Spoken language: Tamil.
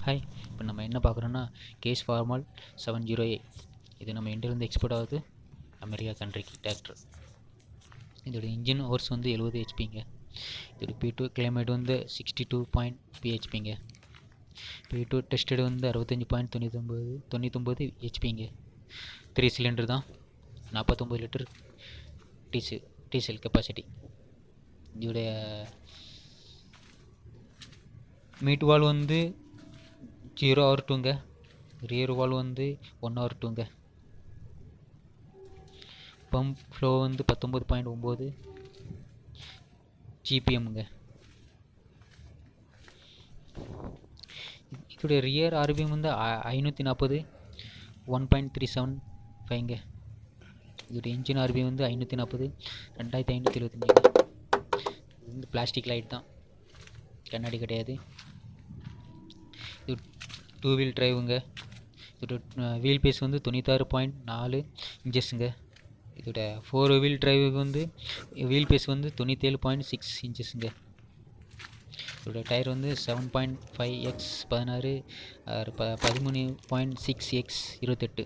ஹாய், இப்போ நம்ம என்ன பார்க்குறோன்னா கேஸ் ஃபார்மல் 70A. இது நம்ம இந்தியாவிலேருந்து எக்ஸ்போர்ட் ஆகுது அமெரிக்கா கண்ட்ரிக்கு டிராக்டர். இதோட இன்ஜின் ஹோர்ஸ் வந்து 70 ஹெச்பிங்க. இதோட P2 கிளைமேட் வந்து 62.PHPங்க. P2 டெஸ்டட் வந்து 65.99 ஹெச்பிங்க. 3 சிலிண்டர் தான், 49 லிட்டர் டீசல் கெப்பாசிட்டி. இதோடைய மீட் வால் வந்து 0/2ங்க, ரியர் வால் வந்து 1/2ங்க. பம்ப் ஃப்ளோ வந்து 19.9 GPMங்க. இதோடைய ரியர் ஆர்பிஎம் வந்து 540 1.375ங்க. இதோடைய இன்ஜின் ஆர்பிஎம் வந்து 540 2575ங்க. இது வந்து பிளாஸ்டிக் லைட் தான், கண்ணாடி கிடையாது. இது 2 வீல் டிரைவுங்க. இதோட வீல் பேஸ் வந்து 96.4 இன்ச்சஸ்ங்க. இதோட 4 வீல் டிரைவுக்கு வந்து வீல் பேஸ் வந்து 97.6 இன்ச்சஸ்ங்க. இதோட டயர் வந்து 7.5x 16 13.6x 28